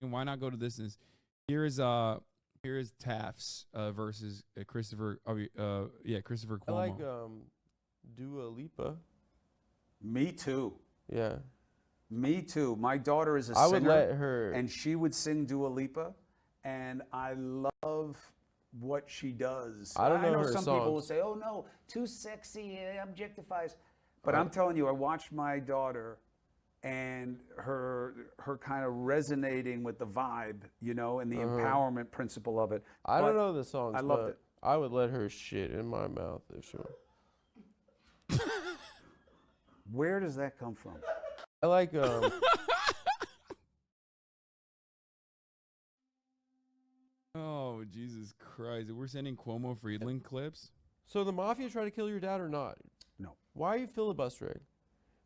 And why not go to this? Here is Taft's versus Christopher. Christopher I Cuomo. like Dua Lipa. Me too. Yeah. Me too. My daughter is a I singer. would let her. And she would sing Dua Lipa, and I love what she does. I don't know her some songs. people will say, "Oh no, too sexy, it objectifies." But I'm telling you, I watched my daughter, and her kind of resonating with the vibe, you know, and the empowerment principle of it. I don't know the songs. I loved but it. I would let her shit in my mouth if she were. Where does that come from? I like Oh, Jesus Christ. We're sending Cuomo Friedland clips? So the mafia try to kill your dad or not? No. Why are you filibustering?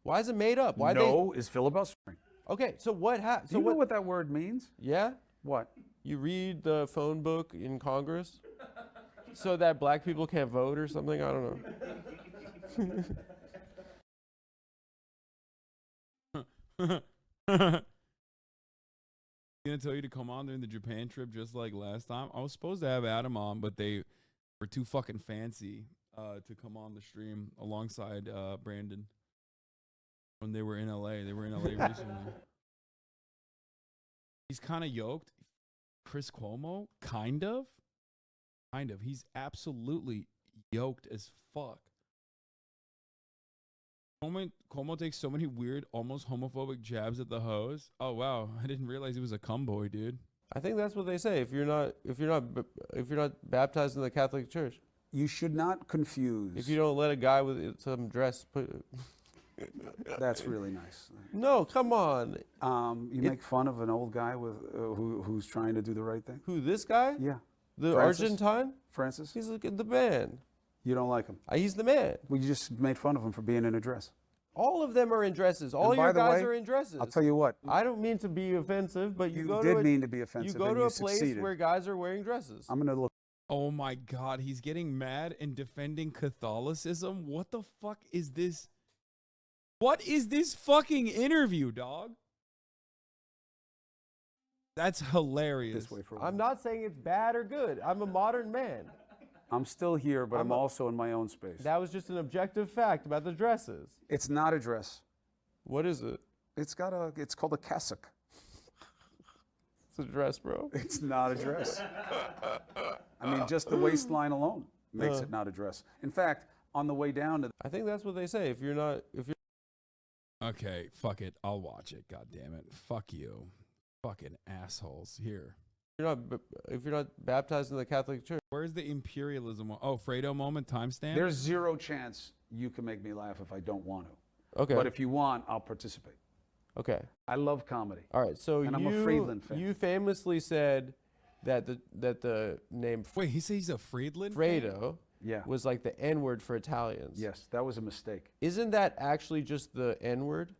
Why is it made up? Why No is filibustering. Okay, so what happened? Do you know what that word means? Yeah? What? You read the phone book in Congress so that black people can't vote or something? I don't know. Gonna tell you to come on during the Japan trip just like last time. I was supposed to have Adam on, but they were too fucking fancy to come on the stream alongside Brandon when they were in LA. They were in LA recently. He's kind of yoked. Chris Cuomo, kind of. He's absolutely yoked as fuck. Cuomo takes so many weird, almost homophobic jabs at the hose. Oh wow, I didn't realize he was a cumboy, dude. I think that's what they say. If you're not baptized in the Catholic Church, You should not confuse. if you don't let a guy with some dress put. That's really nice. No, come on. You make fun of an old guy with who's trying to do the right thing. Who, this guy? Yeah, The Francis? Argentine? Francis. He's the man. You don't like him. He's the man. We just made fun of him for being in a dress. All of them are in dresses. All And by your the guys way, are in dresses. I'll tell you what. I don't mean to be offensive, but you go did to mean to be offensive. you go and to you a place succeeded. where guys are wearing dresses. I'm gonna look. Oh my God, he's getting mad and defending Catholicism. What the fuck is this? What is this fucking interview, dog? That's hilarious. This way for a I'm while. not saying it's bad or good. I'm a modern man. I'm still here, but I'm also in my own space. That was just an objective fact about the dresses. It's not a dress. What is it? It's called a cassock. It's a dress, bro. It's not a dress. I mean, just the waistline alone makes it not a dress. In fact, on the way down to I think that's what they say. If you're Okay, fuck it. I'll watch it. God damn it. Fuck you. Fucking assholes. Here. if you're not baptized in the Catholic Church. Where's the imperialism? Oh, Fredo moment timestamp? there's zero chance you can make me laugh if I don't want to. Okay. But if you want, I'll participate. Okay. I love comedy. All right. So And I'm a Friedland fan. You famously said that the name Wait, he says he's a Friedland? Fredo Yeah. was like the N word for Italians. Yes, that was a mistake. Isn't that actually just the N word?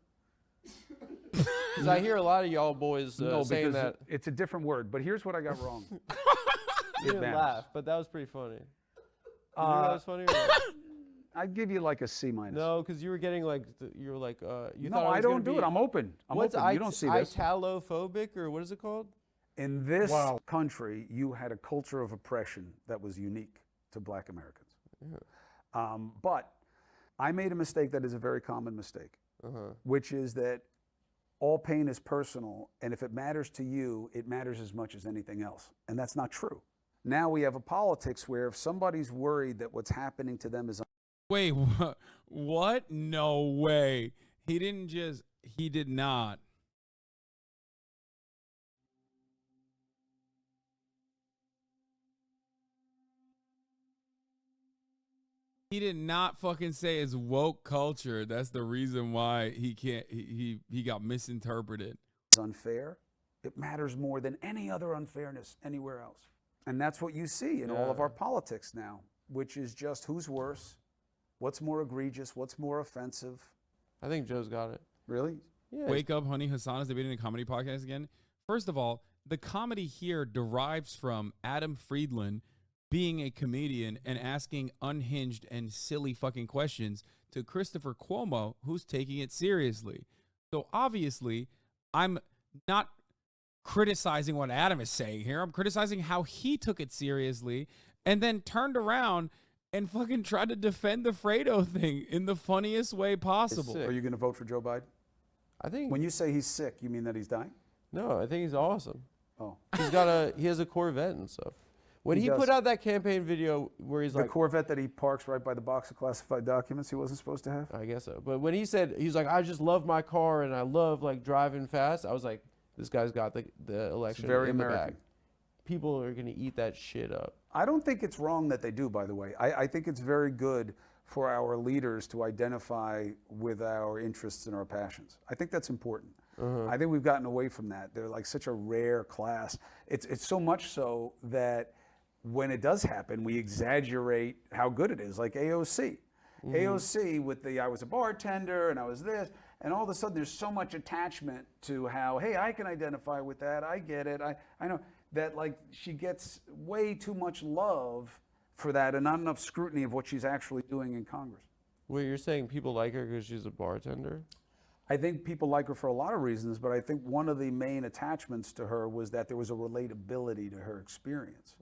Because I hear a lot of y'all boys No, saying because that. it's a different word. But here's what I got wrong. You didn't Advance. laugh, but that was pretty funny. You think that was funny? Or not? I'd give you like a C minus. No, because you were getting like you were like you No, thought I was don't gonna do be, it. I'm open. I'm What's open. You don't see this. Italophobic or what is it called? In this country, you had a culture of oppression that was unique to Black Americans. Yeah. But I made a mistake that is a very common mistake, Uh-huh. which is that all pain is personal, and if it matters to you, it matters as much as anything else. And that's not true. Now we have a politics where if somebody's worried that what's happening to them is Wait, what? No way. He did not. He did not fucking say it's woke culture. That's the reason why he got misinterpreted. unfair, it matters more than any other unfairness anywhere else. And that's what you see in all of our politics now, which is just who's worse, what's more egregious, what's more offensive. I think Joe's got it. Really? Yeah. Wake up, honey. Hassan is debating a comedy podcast again. First of all, the comedy here derives from Adam Friedland being a comedian and asking unhinged and silly fucking questions to Christopher Cuomo, who's taking it seriously. So obviously, I'm not criticizing what Adam is saying here. I'm criticizing how he took it seriously and then turned around and fucking tried to defend the Fredo thing in the funniest way possible. sick. Are you going to vote for Joe Biden? I think. When you say he's sick, you mean that he's dying? No, I think he's awesome. Oh. He has a Corvette and stuff. When He he does. put out that campaign video where he's The like, Corvette that he parks right by the box of classified documents he wasn't supposed to have? I guess so. But when he said, he's like, I just love my car and I love like driving fast. I was like, this guy's got the election very in the American. bag. People are going to eat that shit up. I don't think it's wrong that they do, by the way. I think it's very good for our leaders to identify with our interests and our passions. I think that's important. I think we've gotten away from that. They're like such a rare class. It's so much so that when it does happen, we exaggerate how good it is, like AOC. AOC with I was a bartender and I was this, and all of a sudden there's so much attachment to how, hey, I can identify with that, I get it, I know, that like she gets way too much love for that and not enough scrutiny of what she's actually doing in Congress. Wait, you're saying people like her because she's a bartender? I think people like her for a lot of reasons, but I think one of the main attachments to her was that there was a relatability to her experience.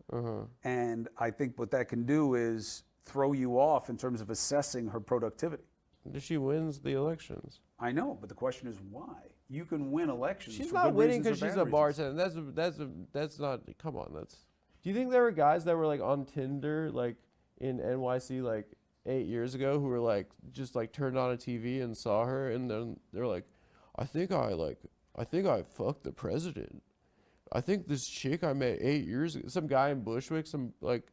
And I think what that can do is throw you off in terms of assessing her productivity. She wins the elections. I know, but the question is why? You can win elections. She's for not good winning reasons or because she's bad a reasons. bartender. That's not. Come on, that's. Do you think there were guys that were like on Tinder, like in NYC, like 8 years ago, who were like just like turned on a TV and saw her, and then they're like, I think I fucked the president. I think this chick I met 8 years ago, some guy in Bushwick, he's like,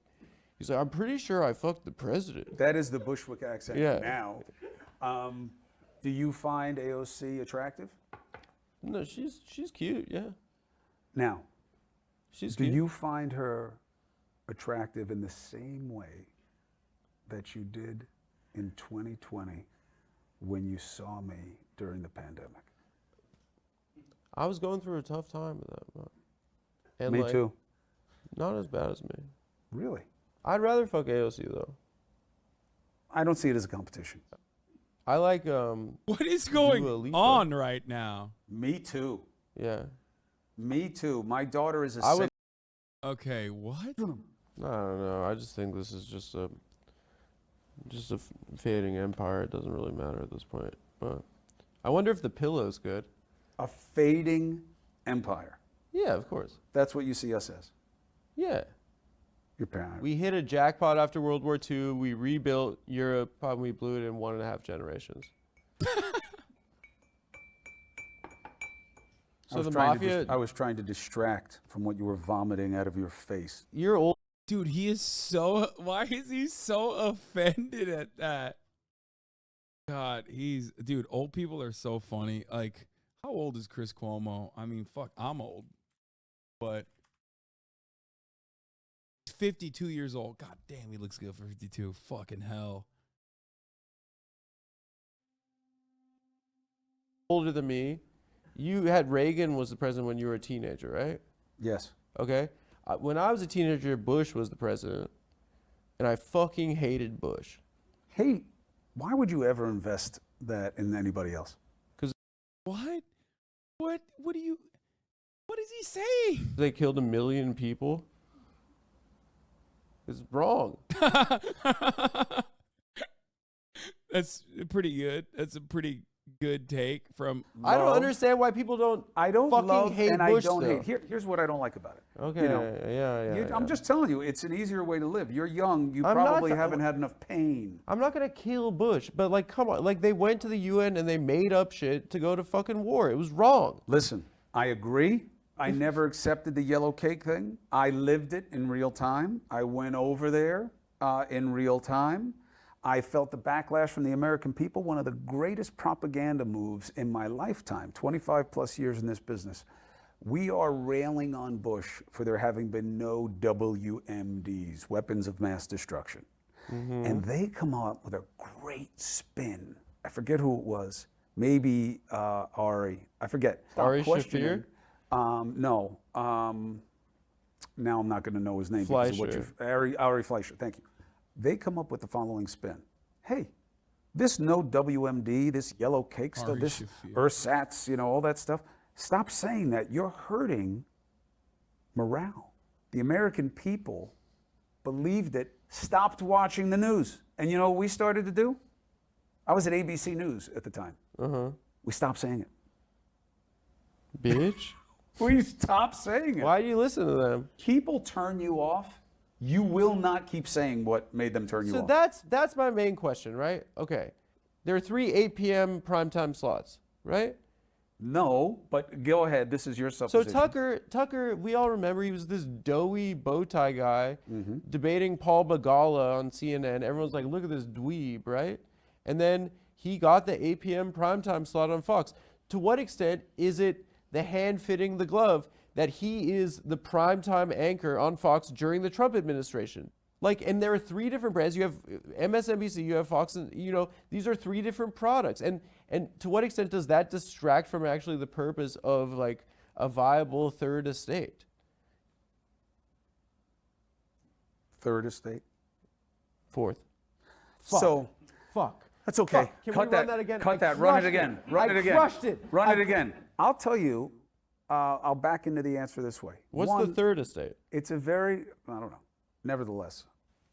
I'm pretty sure I fucked the president. That is the Bushwick accent Yeah. now. Do you find AOC attractive? No, she's cute, yeah. Now, She's do cute. you find her attractive in the same way that you did in 2020 when you saw me during the pandemic? I was going through a tough time with that. And Me like, too. Not as bad as me. Really? I'd rather fuck AOC though. I don't see it as a competition. I like What is going Dua Lipa. on right now? Me too. yeah. Me too. My daughter is a I would- Okay, what? I don't know. I just think this is just a fading empire. It doesn't really matter at this point. But I wonder if the pillow's good. a fading empire. Yeah, of course. That's what you see us as. Yeah. Your parent. We hit a jackpot after World War II. We rebuilt Europe. Probably we blew it in 1.5 generations. So the mafia. I was trying to distract from what you were vomiting out of your face. You're old. Dude, he is so. Why is he so offended at that? God, dude, old people are so funny. Like, how old is Chris Cuomo? I mean, fuck, I'm old. But he's 52 years old. God damn, he looks good for 52. Fucking hell. Older than me. You had Reagan was the president when you were a teenager, right? Yes. Okay. When I was a teenager, Bush was the president, and I fucking hated Bush. Hey, why would you ever invest that in anybody else? What? What is he saying? They killed 1 million people. It's wrong. That's pretty good. That's a pretty good take from. I don't Love. understand why people don't. I don't fucking love hate and Bush I don't still. hate. Here's what I don't like about it. Okay. You know, yeah. I'm just telling you, it's an easier way to live. You're young. You I'm not probably t- haven't had enough pain. I'm not gonna kill Bush, but like, come on, like they went to the UN and they made up shit to go to fucking war. It was wrong. Listen, I agree. I never accepted the yellow cake thing. I lived it in real time. I went over there in real time. I felt the backlash from the American people, one of the greatest propaganda moves in my lifetime, 25 plus years in this business. We are railing on Bush for there having been no WMDs, weapons of mass destruction. And they come up with a great spin. I forget who it was. Maybe Ari. I forget. Stop Ari questioning. No. Now I'm not going to know his name. Because of what Ari Fleischer. Thank you. They come up with the following spin. Hey, this no WMD, this yellow cake stuff, Ari this Shaffir. ersatz, all that stuff, Stop saying that. You're hurting morale. The American people believed it, stopped watching the news. And you know what we started to do? I was at ABC News at the time. We stopped saying it. Bitch. We stopped saying it. Why do you listen to them? People turn you off. You will not keep saying what made them turn you off. So that's my main question, right? Okay. There are 3 8 p.m. primetime slots, right? No, but go ahead. This is your So supposition. Tucker, we all remember he was this doughy bow tie guy debating Paul Begala on CNN. Everyone's like, look at this dweeb, right? And then he got the 8 p.m. primetime slot on Fox. To what extent is it the hand fitting the glove that he is the primetime anchor on Fox during the Trump administration? Like, and there are 3 different brands. You have MSNBC, you have Fox, and these are 3 different products. And to what extent does that distract from actually the purpose of like a viable third estate? Third estate. 4th. So Fuck. that's okay. Fuck. Can Cut we that. run that again? Cut I that. Run it crushed again. it. Run I it again. crushed it. Run it again. I'll tell you. I'll back into the answer this way. What's the third estate? It's a very, I don't know. Nevertheless,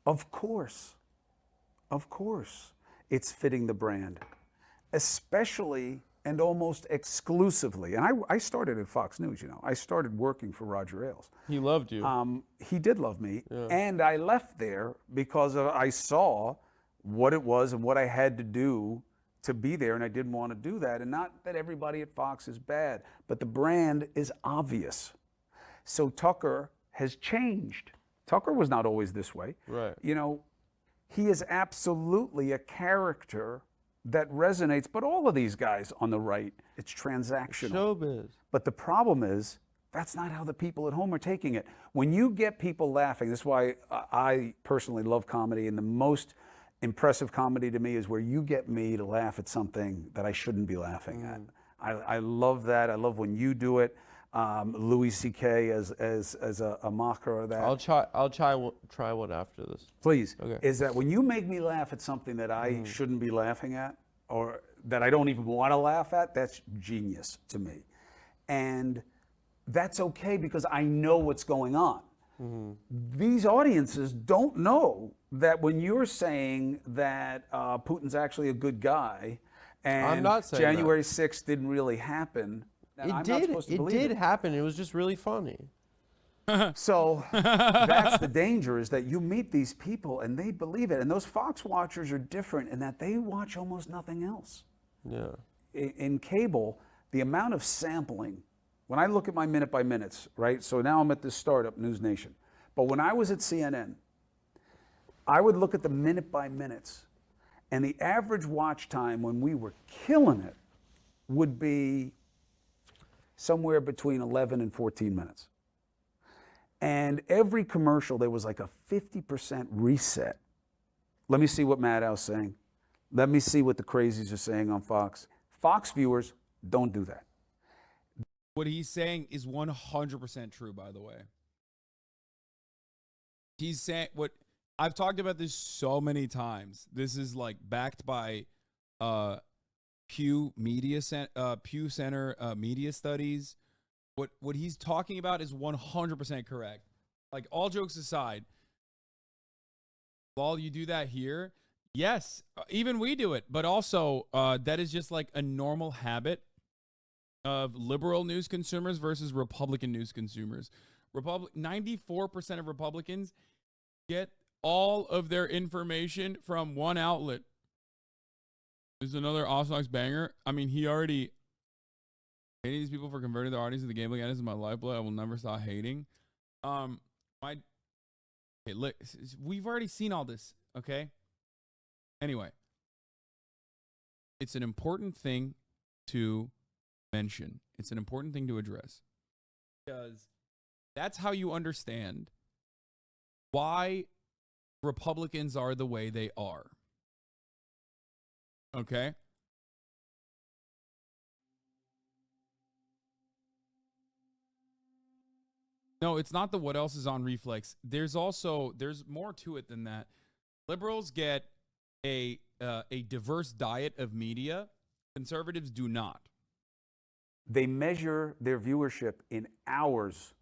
of course, it's fitting the brand, especially and almost exclusively. And I started at Fox News, I started working for Roger Ailes. He loved you. He did love me. And I left there because I saw what it was and what I had to do to be there, and I didn't want to do that. And not that everybody at Fox is bad, but the brand is obvious. So Tucker has changed. Tucker was not always this way. Right. He is absolutely a character that resonates, but all of these guys on the right, it's transactional. Showbiz. But the problem is, that's not how the people at home are taking it. When you get people laughing, this is why I personally love comedy, and the most impressive comedy to me is where you get me to laugh at something that I shouldn't be laughing at. I love that. I love when you do it. Louis C.K. as a mocker of that. I'll try one after this. Please. Okay. Is that when you make me laugh at something that I shouldn't be laughing at, or that I don't even want to laugh at, that's genius to me. And that's okay because I know what's going on. These audiences don't know that when you're saying that Putin's actually a good guy and I'm not saying January 6th didn't really happen, It I'm did. not supposed to It believe did happen. It was just really funny. So that's the danger, is that you meet these people and they believe it. And those Fox watchers are different in that they watch almost nothing else. Yeah. In cable, the amount of sampling, when I look at my minute by minutes, right? So now I'm at this startup, News Nation. But when I was at CNN, I would look at the minute by minutes, and the average watch time when we were killing it would be somewhere between 11 and 14 minutes. And every commercial, there was like a 50% reset. Let me see what Maddow's saying. Let me see what the crazies are saying on Fox. Fox viewers, don't do that. What he's saying is 100% true, by the way. He's saying what I've talked about this so many times. This is like backed by Pew Center Media Studies. What he's talking about is 100% correct. Like, all jokes aside, while you do that here, yes, even we do it, but also that is just like a normal habit of liberal news consumers versus Republican news consumers. 94% of Republicans get all of their information from one outlet. This is another Orthodox banger. I mean, he already hated these people for converting their audience to the gambling addicts in my lifeblood. I will never stop hating. Look, we've already seen all this, okay? Anyway, it's an important thing to mention. It's an important thing to address, because that's how you understand why Republicans are the way they are. Okay? No, it's not the what else is on Reflex. There's more to it than that. Liberals get a diverse diet of media. Conservatives do not. They measure their viewership in hours.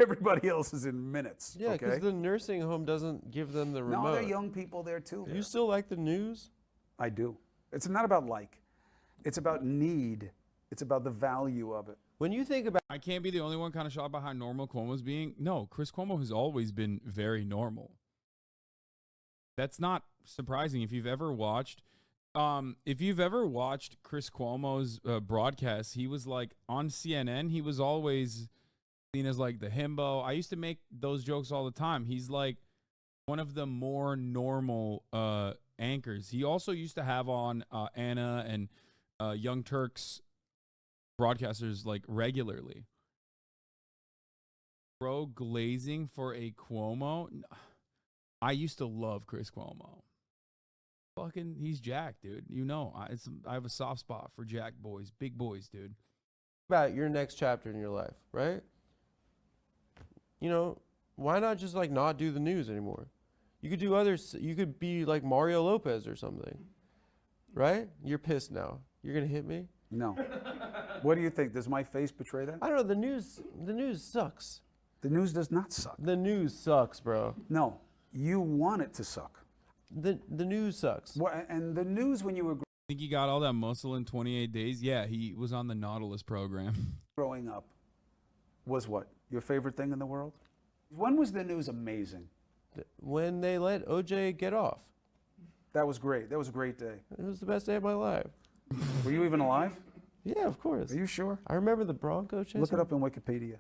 Everybody else is in minutes. Yeah, because okay? the nursing home doesn't give them the remote. No, there are young people there too. You still like the news? I do. It's not about like. It's about need. It's about the value of it. When you think about I can't be the only one kind of shocked by how normal Cuomo's being. No, Chris Cuomo has always been very normal. That's not surprising if you've ever watched. If you've ever watched Chris Cuomo's broadcasts, he was like on CNN. He was always seen as like the himbo. I used to make those jokes all the time. He's like one of the more normal anchors. He also used to have on Anna and Young Turks broadcasters like regularly. Bro, glazing for a Cuomo. I used to love Chris Cuomo. Fucking, he's Jack, dude. You know, I have a soft spot for Jack boys, big boys, dude. about your next chapter in your life, right? You know, why not just like not do the news anymore? You could do others. You could be like Mario Lopez or something, right? You're pissed now. You're gonna hit me? No. What do you think? Does my face betray that? I don't know. The news sucks. The news does not suck. The news sucks, bro. No, you want it to suck. The news sucks. And the news, when you were Think he got all that muscle in 28 days? Yeah, he was on the Nautilus program. growing up, was what? Your favorite thing in the world? When was the news amazing? When they let OJ get off, That was great. That was a great day. it was the best day of my life. Were you even alive? Yeah, of course. Are you sure? I remember the Bronco chase. Look it up in Wikipedia.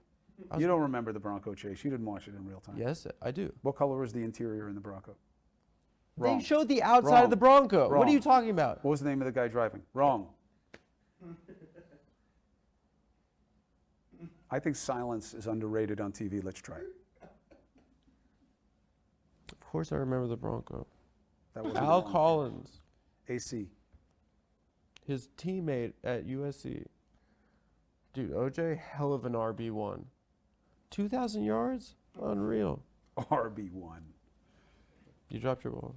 You don't remember the Bronco chase. You didn't watch it in real time. Yes, I do. What color was the interior in the Bronco? Wrong. They showed the outside of the Wrong. Bronco. What are Wrong. you talking about? What was the name of the guy driving? Wrong. I think silence is underrated on TV. Let's try it. Of course, I remember the Bronco. That was Al Collins, AC. his teammate at USC. Dude, OJ, hell of an RB1. 2,000 yards? Unreal. RB1. You dropped your ball.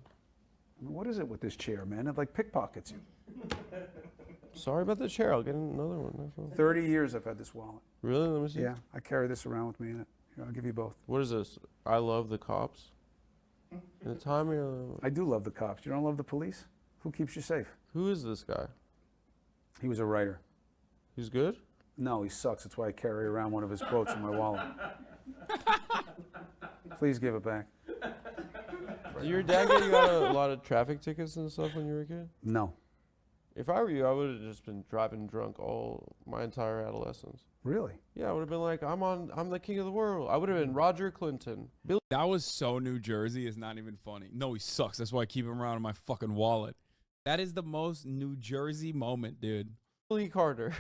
I mean, what is it with this chair, man? It like pickpockets you. Sorry about the chair. I'll get another one. That's all. 30 years I've had this wallet. Really? Let me see. Yeah, I carry this around with me in it. Here, I'll give you both. What is this? I love the cops. In the time you're, I do love the cops. You don't love the police? Who keeps you safe? who is this guy? He was a writer. He's good? No, he sucks. That's why I carry around one of his quotes in my wallet. Please give it back. Did your dad get you out a lot of traffic tickets and stuff when you were a kid? No. If I were you, I would have just been driving drunk all my entire adolescence. Really? Yeah, I would have been like, I'm the king of the world. I would have been Roger Clinton. Billy That was so New Jersey. It's not even funny. No, he sucks. That's why I keep him around in my fucking wallet. That is the most New Jersey moment, dude. Carter.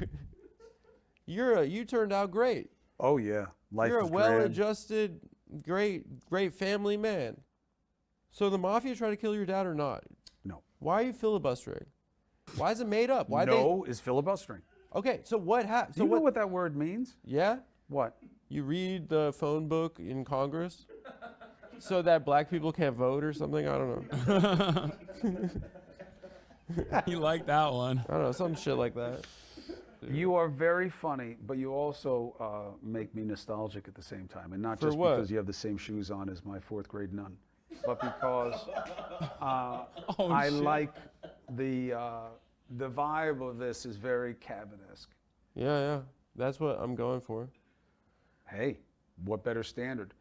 You turned out great. Oh, yeah. Life You're a is grand. well-adjusted, great family man. So the mafia tried to kill your dad or not? No. Why are you filibustering? Why is it made up? Why No is filibustering. Okay, so what happened? Do you know what that word means? Yeah? What? You read the phone book in Congress so that black people can't vote or something? I don't know. You like that one. I don't know, some shit like that. You are very funny, but you also make me nostalgic at the same time. And not For just what? because you have the same shoes on as my fourth grade nun, but because I shit. like the vibe of this is very Cabot-esque. Yeah. That's what I'm going for. Hey, what better standard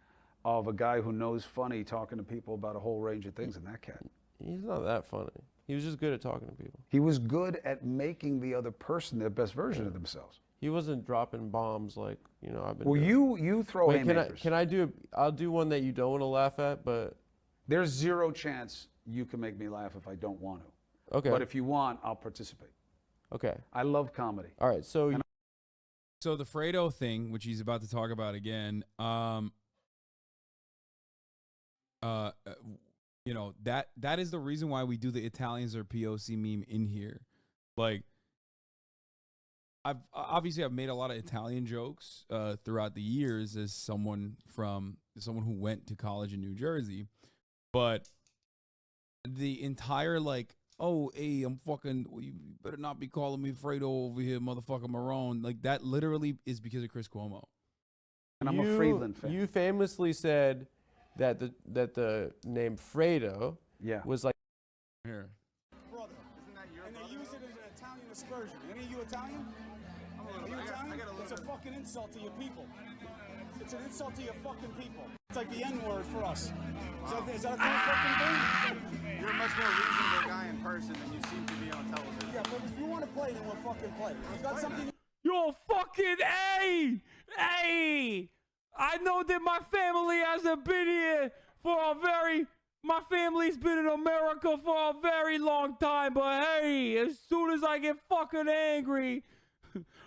of a guy who knows funny talking to people about a whole range of things than that cat? He's not that funny. He was just good at talking to people. He was good at making the other person their best version of themselves. He wasn't dropping bombs like, I've been Well, doing. you throw Wait, haymakers. I'll do one that you don't want to laugh at, but There's zero chance you can make me laugh if I don't want to. okay. But if you want, I'll participate. Okay. I love comedy. All right. So So the Fredo thing, which he's about to talk about again, that is the reason why we do the Italians or POC meme in here. Like, I've made a lot of Italian jokes throughout the years as someone who went to college in New Jersey, but the entire like oh, hey, I'm fucking, well, you better not be calling me Fredo over here, motherfucker Marone. Like, that literally is because of Chris Cuomo. And I'm a Friedland fan. You famously said that the name Fredo was like. Here. Brother, isn't that your brother? They use it as an Italian aspersion. Any of you Italian? Are you Italian? It's a fucking insult to your people. It's an insult to your fucking people. It's like the N-word for us. Is that a cool fucking thing? You're a much more reasonable guy in person than you seem to be on television. Yeah, but if you want to play, then we'll fucking play. If you got something. Yo, fucking hey! I know that my family hasn't been here my family's been in America for a very long time, but hey, as soon as I get fucking angry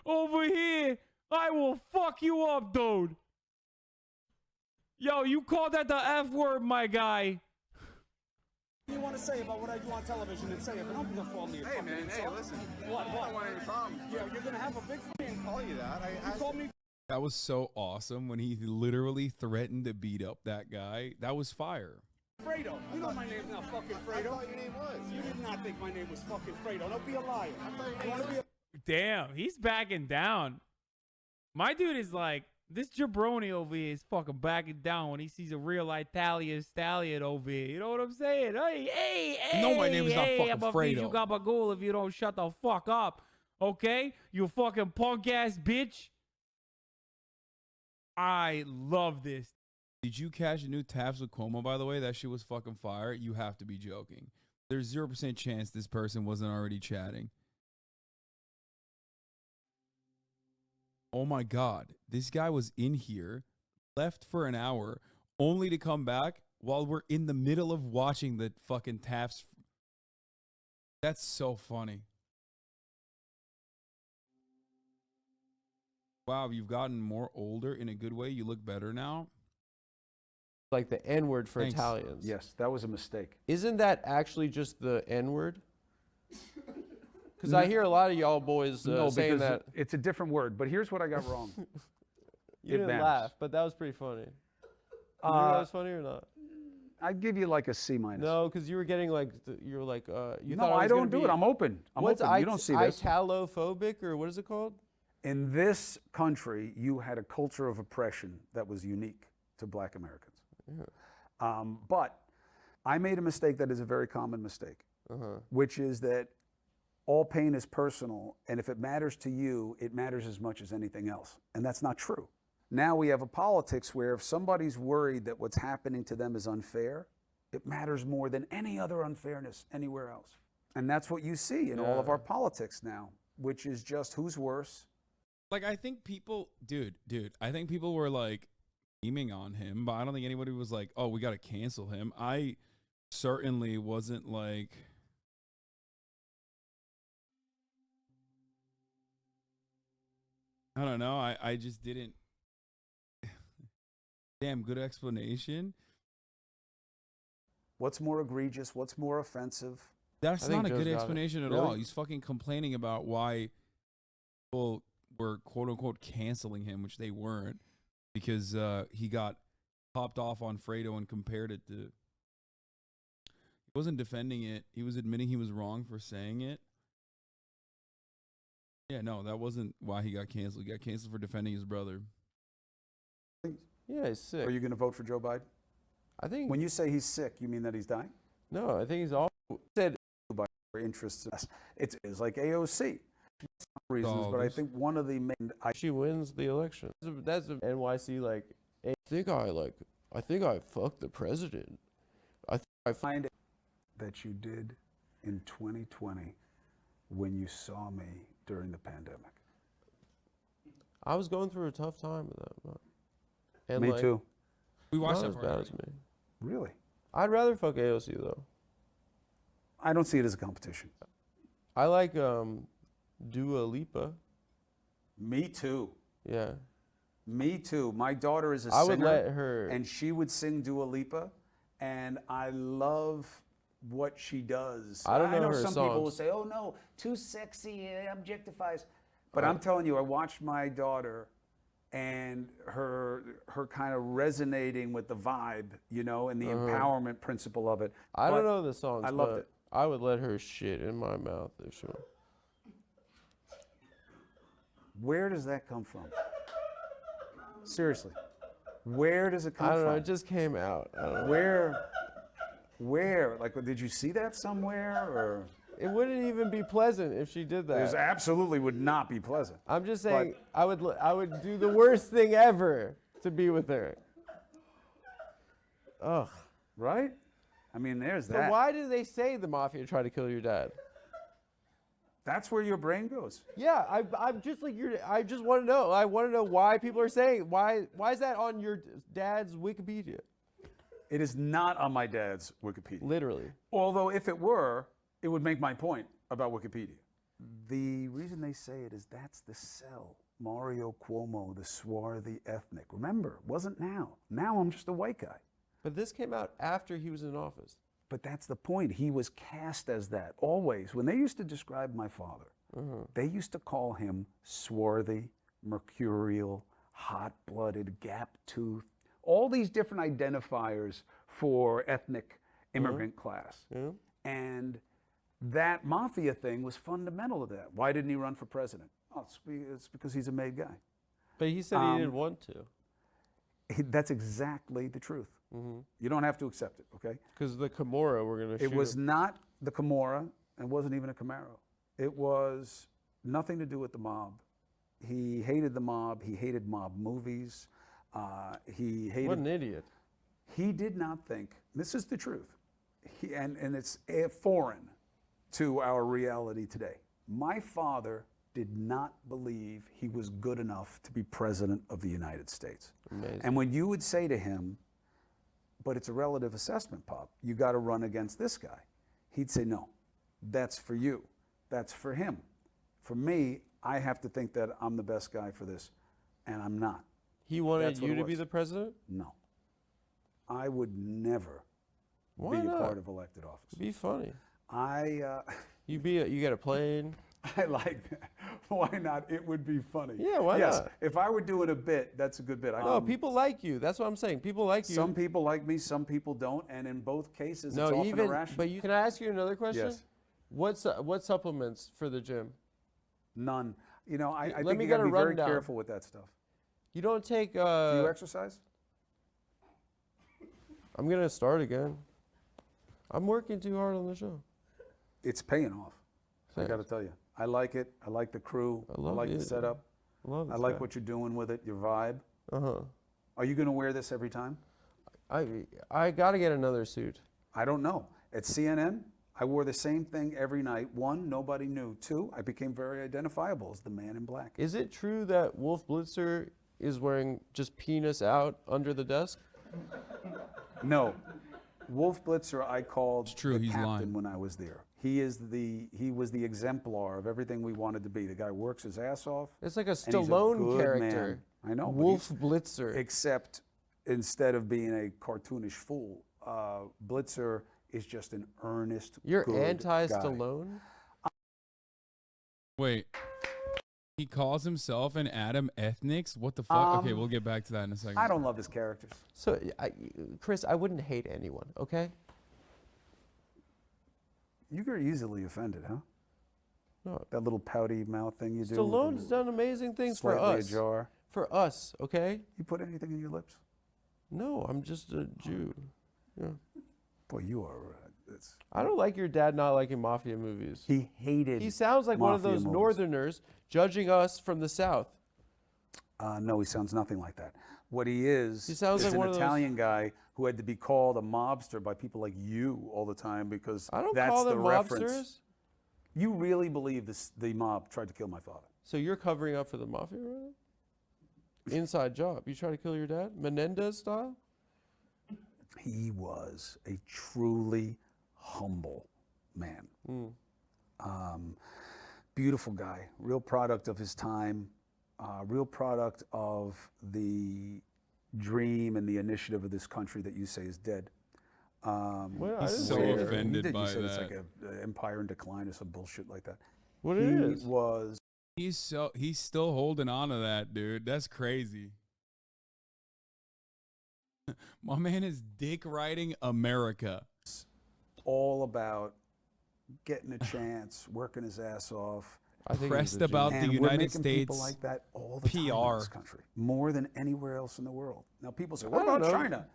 over here, I will fuck you up, dude. Yo, you called that the F word, my guy. You want to say about what I do on television and say it, but don't perform me. Hey, man, hey, listen. What? I don't want any problems. Yeah, you're going to have a big I didn't call you that. You called me. That was so awesome when he literally threatened to beat up that guy. That was fire. Fredo. You know my name's not fucking Fredo. I thought your name was. You did not think my name was fucking Fredo. Don't be a liar. I thought your You name want to be a Damn, he's backing down. My dude is like, this jabroni over here is fucking backing down when he sees a real Italian stallion over here. You know what I'm saying? Hey, You know my name is not fucking I'm gonna feed you Fredo. gabagool if you don't shut the fuck up. Okay? You fucking punk ass bitch. I love this. Did you catch the new Taps with Cuomo, by the way? That shit was fucking fire. You have to be joking. There's 0% chance this person wasn't already chatting. Oh my God. This guy was in here, left for an hour, only to come back while we're in the middle of watching the fucking Taps. That's so funny. Wow, you've gotten more older in a good way. You look better now. Like the N-word for Thanks. Italians. Yes, that was a mistake. Isn't that actually just the N-word? Because I hear a lot of y'all boys saying because that. it's a different word. But here's what I got wrong. You it didn't matters. laugh, but that was pretty funny. You think that was funny or not? I'd give you like a C minus. No, because you were getting like, you were like, you No, thought I was gonna don't do be- it. I'm open. I'm What's open. You don't see this. Italophobic, or what is it called? In this country, you had a culture of oppression that was unique to black Americans. But I made a mistake that is a very common mistake, which is that all pain is personal, and if it matters to you, it matters as much as anything else. And that's not true. Now we have a politics where if somebody's worried that what's happening to them is unfair, it matters more than any other unfairness anywhere else. And that's what you see in all of our politics now, which is just who's worse. Like, I think people, dude, I think people were like beaming on him, but I don't think anybody was like, oh, we got to cancel him. I certainly wasn't like, I don't know. I just didn't. Damn, good explanation. What's more egregious? What's more offensive? That's I think not a Joe's good got it. explanation at Really? all. He's fucking complaining about why people were quote unquote canceling him, which they weren't, because he got popped off on Fredo and compared it to. He wasn't defending it. He was admitting he was wrong for saying it. Yeah, no, that wasn't why he got canceled. He got canceled for defending his brother. Yeah, he's sick. Are you going to vote for Joe Biden? I think. When you say he's sick, you mean that he's dying? No, I think he's all said. Or interests in us. It's like AOC. Reasons, but I Dogs. think one of the main. She wins the election. That's a NYC like. I think I fucked the president. I find it that you did in 2020 when you saw me during the pandemic. I was going through a tough time with that. But, and Me like, too. We watched Not that as part. bad as me. Really? I'd rather fuck AOC though. I don't see it as a competition. I like Dua Lipa. Me too. Yeah. Me too. My daughter is a I singer. would let her. And she would sing Dua Lipa, and I love what she does. I don't know her some people will songs. say, "Oh no, too sexy, it objectifies." But I'm telling you, I watched my daughter, and her kind of resonating with the vibe, you know, and the empowerment principle of it. I don't But know the songs. I loved but it. I would let her shit in my mouth if she were. Where does that come from? Seriously. Where does it come I don't from? know. It just came out. I don't know. Where? Like, did you see that somewhere? Or It wouldn't even be pleasant if she did it that. absolutely would not be pleasant. I'm just saying, I would do the worst thing ever to be with her. Ugh. Right? I mean, there's So that. why do they say the mafia tried to kill your dad? That's where your brain goes. Yeah, I'm just like I just want to know. I want to know why people are saying why is that on your dad's Wikipedia? It is not on my dad's Wikipedia. Literally. Although if it were, it would make my point about Wikipedia. The reason they say it is that's the cell. Mario Cuomo, the swarthy ethnic. Remember, it wasn't now. Now I'm just a white guy. But this came out after he was in office. But that's the point. He was cast as that always. When they used to describe my father, they used to call him swarthy, mercurial, hot-blooded, gap-toothed, all these different identifiers for ethnic immigrant class. Yeah. And that mafia thing was fundamental to that. Why didn't he run for president? Oh, it's because he's a made guy. But he said he didn't want to. That's exactly the truth. You don't have to accept it, okay? Because the Camorra were going to shoot It was him. not the Camorra, and it wasn't even a Camaro. It was nothing to do with the mob. He hated the mob. He hated mob movies. He hated. What an idiot. He did not think, this is the truth, and it's foreign to our reality today. My father did not believe he was good enough to be president of the United States. Amazing. And when you would say to him, but it's a relative assessment, Pop, you got to run against this guy, he'd say, no, that's for you. That's for him. For me, I have to think that I'm the best guy for this, and I'm not. He wanted That's what you it to be was. the president? No. I would never Why be a not? part of elected office. Be funny. I You get a plane. I like that. Why not? It would be funny. Yeah, why yes, not? if I were doing a bit, that's a good bit. No, people like you. That's what I'm saying. People like you. Some people like me, some people don't, and in both cases, no, it's often even. irrational. But can I ask you another question? Yes. What supplements for the gym? None. You know, I Let think me you got to get a be very rundown. careful with that stuff. You don't take. Do you exercise? I'm gonna start again. I'm working too hard on the show. It's paying off. I got to Thanks. tell you. I like it. I like the crew. I love like you, the setup. Love I this like guy. what you're doing with it, your vibe. Uh-huh. Are you going to wear this every time? I gotta get another suit. I don't know. At CNN, I wore the same thing every night. One, nobody knew. Two, I became very identifiable as the man in black. Is it true that Wolf Blitzer is wearing just penis out under the desk? No. Wolf Blitzer, I called true, the he's captain lying. when I was there. He was the exemplar of everything we wanted to be. The guy works his ass off. It's like a and he's Stallone good character. man. I know. but Wolf he's- Blitzer. Except instead of being a cartoonish fool, Blitzer is just an earnest, You're good anti-Stallone? Wait. He calls himself an Adam Ethnics? What the fuck? Okay, Um, we'll get back to that in a second. guy. I don't love his characters. So, Chris, I wouldn't hate anyone, okay? You get easily offended, huh? No. That little pouty mouth thing you do. with Stallone's the- done amazing things for slightly us. ajar. For us, okay? You put anything in your lips? No, I'm just a Jew. Yeah. Boy, you are. I don't like your dad not liking mafia movies. He hated. He sounds like one of mafia those movies. Northerners judging us from the South. No, he sounds nothing like that. What he is He sounds like an one of those- Italian guy who had to be called a mobster by people like you all the time because I don't that's call the them reference. mobsters. You really believe the mob tried to kill my father? So you're covering up for the mafia right now? Inside job. You try to kill your dad? Menendez style? He was a truly humble man. Beautiful guy, real product of his time, real product of the dream and the initiative of this country that you say is dead. Well, I He's didn't so say that. offended You did. by You said it's that. like an empire in decline or some bullshit like that. What he it is? was. He's still holding on to that, dude. That's crazy. My man is dick riding America. all about getting a chance, working his ass off. I think Pressed he's a about genius. the And we're United making people States like that all the time in PR. this country, more than anywhere else in the world. Now people say, I what don't about know. China?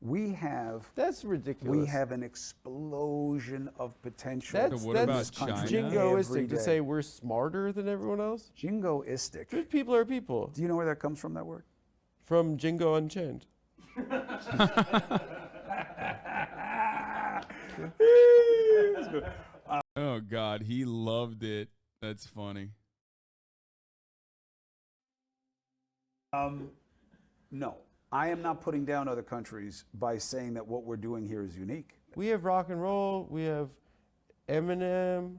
We have That's ridiculous. we have an explosion of potential. That's, what in about this country China? every jingoistic to day. say we're smarter than everyone else. Jingoistic. Just people are people. Do you know where that comes from, that word? From Jingo Unchained. Oh God, he loved it. That's funny. No, I am not putting down other countries by saying that what we're doing here is unique. We have rock and roll. We have Eminem.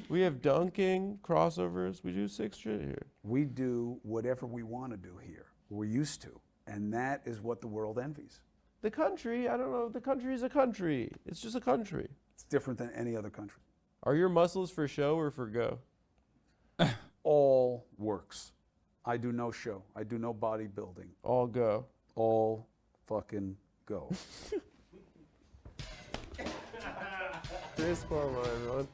We have dunking, crossovers. We do sick shit here. We do whatever we want to do here. We're used to. And that is what the world envies. The country, I don't know. The country is a country. It's just a country. It's different than any other country. Are your muscles for show or for go? All works. I do no show. I do no bodybuilding. All go. All fucking go. Chris Cuomo, everyone.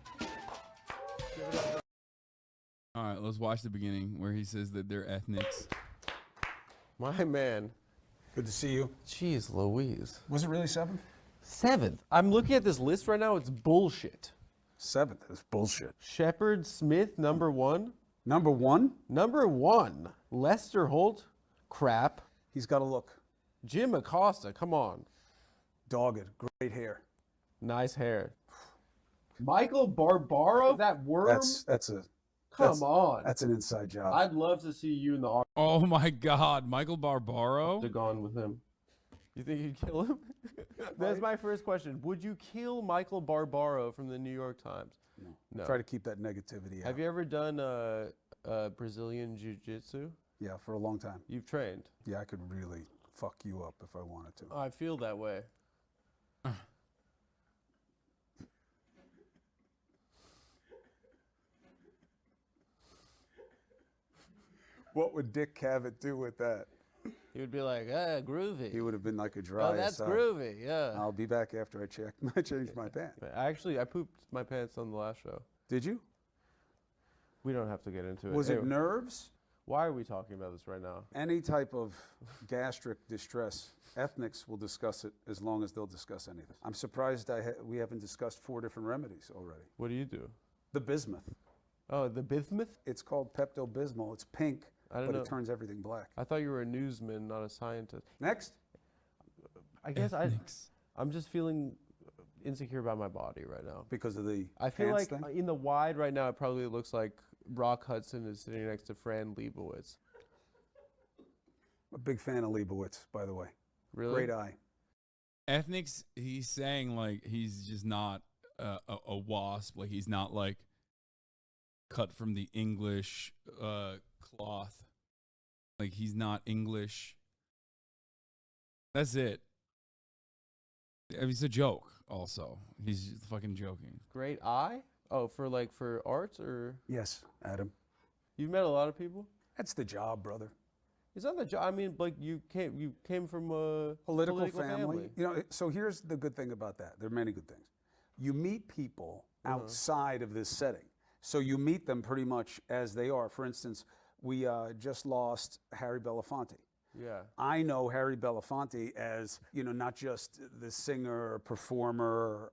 All right, let's watch the beginning where he says that they're ethnics. My man. Good to see you. Jeez Louise. Was it really 7th? 7th. I'm looking at this list right now. It's bullshit. 7th. It's bullshit. Shepard Smith, number 1. Number 1, Number 1. Lester Holt, crap. he's got a look. Jim Acosta, come on. Dogged. Great hair. Nice hair. Michael Barbaro, that worm? That's Come on. That's an inside job. I'd love to see you in the Oh my God, Michael Barbaro. octagon with him. You think you'd kill him? That's my first question. Would you kill Michael Barbaro from the New York Times? No. Try to keep that negativity out. Have you ever done Brazilian Jiu-Jitsu? Yeah, for a long time. You've trained. Yeah, I could really fuck you up if I wanted to. I feel that way. What would Dick Cavett do with that? He would be like, ah, groovy. He would have been like a dry Oh, that's SI. groovy, yeah. I'll be back after I change my pants. I pooped my pants on the last show. Did you? We don't have to get into it. Was it Anyway, Uh, nerves? why are we talking about this right now? Any type of gastric distress, ethnics will discuss it as long as they'll discuss anything. I'm surprised we haven't discussed 4 different remedies already. What do you do? The bismuth. Oh, the bismuth? It's called Pepto-Bismol. It's pink, I don't but know. it turns everything black. I thought you were a newsman, not a scientist. Next. I guess Ethnics. I'm just feeling insecure about my body right now. Because of the I feel pants like thing? in the wide right now, it probably looks like Rock Hudson is sitting next to Fran Lebowitz. I'm a big fan of Leibowitz, by the way. Really? Great eye. Ethnics, he's saying like he's just not a wasp. Like he's not like cut from the English cloth. Like he's not English. That's it. I mean, it's a joke also. He's just fucking joking. Great eye? Oh, for arts or? Yes, Adam. You've met a lot of people? That's the job, brother. Is that the job? I mean, like you came from a Political family. You know, so here's the good thing about that. There are many good things. You meet people outside of this setting. So you meet them pretty much as they are. For instance, we just lost Harry Belafonte. Yeah. I know Harry Belafonte as, you know, not just the singer, performer,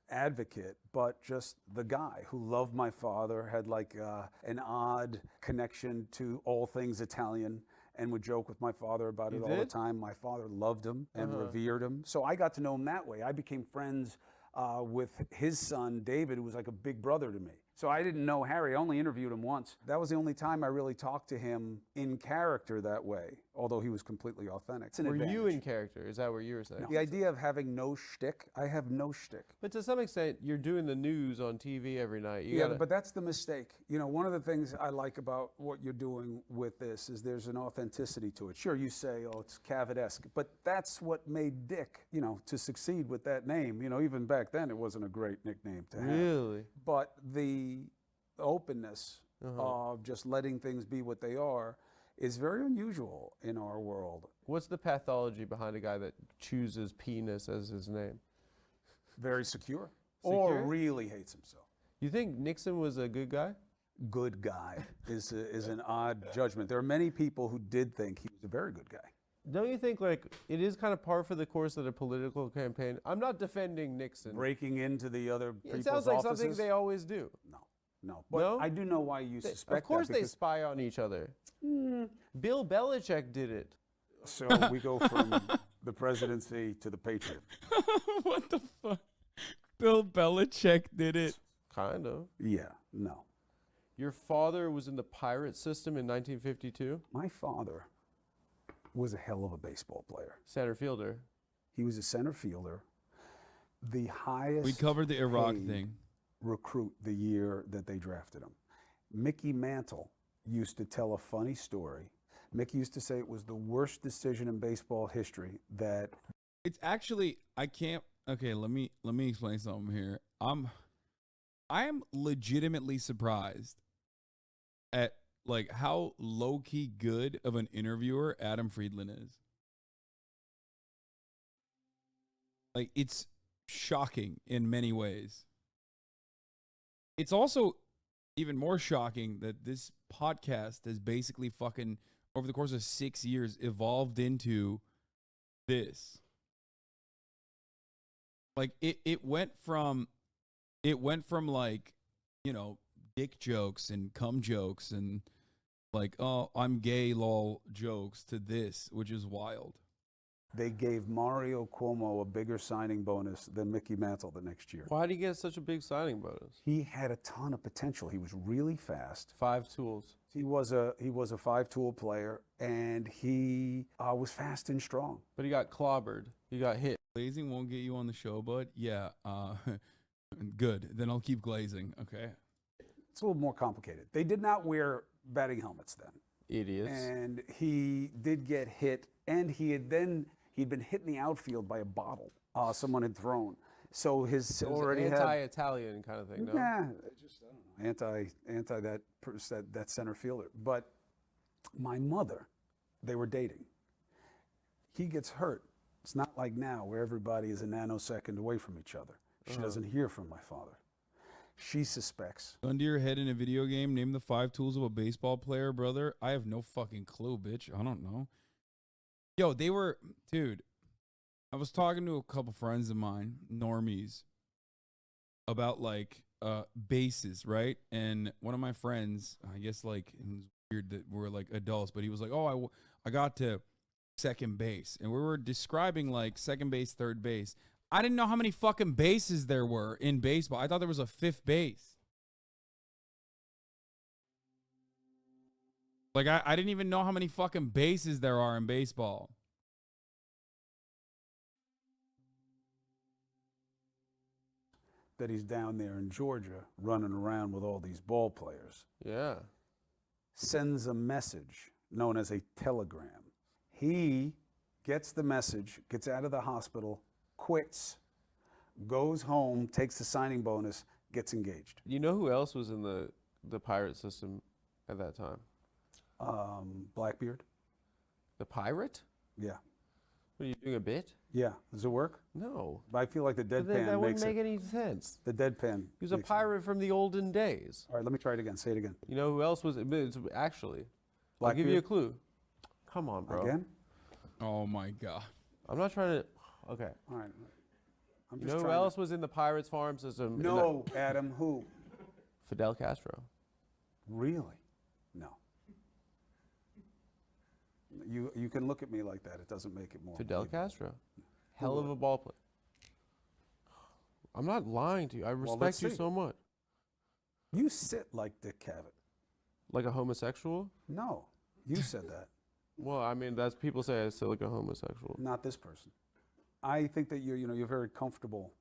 advocate, but just the guy who loved my father, had like an odd connection to all things Italian, and would joke with my father about it all the did? time. My father loved him and revered him. So I got to know him that way. I became friends with his son, David, who was like a big brother to me. So I didn't know Harry. I only interviewed him once. That was the only time I really talked to him in character that way, although he was completely authentic. It's an Were you advantage. in character? Is that what you were saying? The idea of having no shtick, I have no shtick. But to some extent, you're doing the news on TV every night. You Yeah, gotta, but that's the mistake. You know, one of the things I like about what you're doing with this is there's an authenticity to it. Sure, you say, oh, it's Cavett-esque, but that's what made Dick, you know, to succeed with that name. You know, even back then, it wasn't a great nickname to have. Really? But the openness of just letting things be what they are is very unusual in our world. What's the pathology behind a guy that chooses penis as his name? Very secure. or Secure? really hates himself. You think Nixon was a good guy? Good guy is an odd judgment. There are many people who did think he was a very good guy. Don't you think like it is kind of par for the course of a political campaign? I'm not defending Nixon. Breaking into the other people's It sounds like offices? something they always do. No. But No? I do know why you suspect that. Of course they because- spy on each other. Bill Belichick did it. So we go from the presidency to the Patriot. What the fuck? Bill Belichick did it. Kind of. Yeah, no. Your father was in the pirate system in 1952? My father was a hell of a baseball player. Center fielder. He was a center fielder. The highest We covered the Iraq paid thing. recruit the year that they drafted him. Mickey Mantle used to tell a funny story. Mickey used to say it was the worst decision in baseball history that It's actually I can't. Okay, let me explain something here. I am legitimately surprised at like how low key good of an interviewer Adam Friedland is. Like it's shocking in many ways. It's also even more shocking that this podcast has basically fucking over the course of 6 years evolved into this. Like it went from like, you know, dick jokes and cum jokes and like, oh, I'm gay lol jokes to this, which is wild. they gave Mario Cuomo a bigger signing bonus than Mickey Mantle the next year. Why did he get such a big signing bonus? He had a ton of potential. He was really fast. 5 tools. He was a five-tool player, and he was fast and strong. But he got clobbered. He got hit. Glazing won't get you on the show, bud. Yeah, good. Then I'll keep glazing. Okay. It's a little more complicated. They did not wear batting helmets then. Idiots. And he did get hit, and he'd been hit in the outfield by a bottle someone had thrown. So his It was already an had anti-Italian kind of thing, no? yeah, just I don't know, anti that center fielder. But my mother, they were dating. He gets hurt. It's not like now where everybody is a nanosecond away from each other. She doesn't hear from my father. She suspects. Gun to your head in a video game. Name the 5 tools of a baseball player, brother. I have no fucking clue, bitch. I don't know. Yo, dude, I was talking to a couple friends of mine, normies, about like bases, right? And one of my friends, I guess like, it was weird that we're like adults, but he was like, oh, I got to second base. And we were describing like second base, third base. I didn't know how many fucking bases there were in baseball. I thought there was a 5th base. Like, I didn't even know how many fucking bases there are in baseball. That he's down there in Georgia running around with all these ball players. Yeah. Sends a message known as a telegram. He gets the message, gets out of the hospital, quits, goes home, takes the signing bonus, gets engaged. You know who else was in the pirate system at that time? Blackbeard? The pirate? Yeah. What, are you doing a bit? Yeah. Does it work? No. But I feel like the But then deadpan that wouldn't makes make it. any sense. The deadpan. He was a makes it. pirate from the olden days. All right, let me try it again. Say it again. You know who else was? Actually, I'll give you a Blackbeard? clue. Come on, bro. Again? Oh, my God. I'm not trying to. Okay. All right. I'm You just know who trying to- else was in the pirates farm system? No, Adam, who? Fidel Castro. Really? No. You can look at me like that. It doesn't make it more. Fidel believable. Castro. Hell of a ball player. I'm not lying to you. I let's respect you see. so much. You sit like Dick Cavett. Like a homosexual? No, you said that. Well, I mean, that's people say I sit like a homosexual. Not this person. I think that you're very comfortable.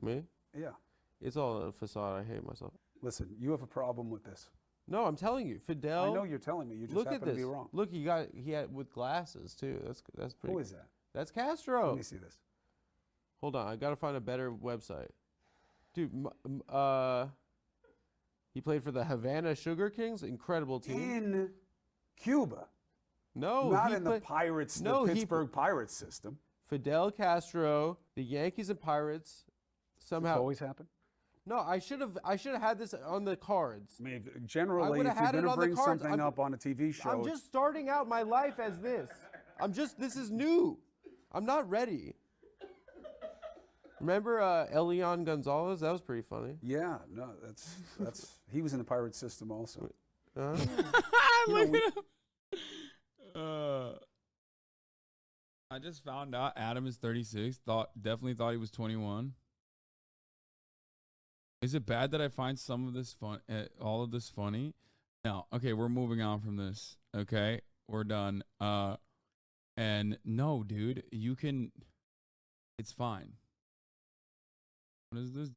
Me? Yeah. It's all a facade. I hate myself. Listen, you have a problem with this. No, I'm telling you, Fidel. I know you're telling me. You just Look happen at this. to be wrong. Look, he had with glasses too. That's pretty. Who is that? That's Castro. Let me see this. Hold on, I gotta find a better website. Dude, he played for the Havana Sugar Kings, incredible team. In Cuba. No, Not he in the played- Pirates, No, the he- Pittsburgh Pirates system. Fidel Castro, the Yankees and Pirates, This somehow. always happened. No, I should have had this on the cards. I mean, generally, if would've you're had it going to on the bring cards. something up on a TV show, I'm just starting out my life as this. This is new. I'm not ready. Remember Elian Gonzalez? That was pretty funny. yeah, no, that's he was in the pirate system also. Uh, Look at him. I just found out Adam is 36. Definitely thought he was 21. Is it bad that I find some of this fun, all of this funny? No. Okay, we're moving on from this. Okay, we're done. And no, dude, you can. It's fine. What is this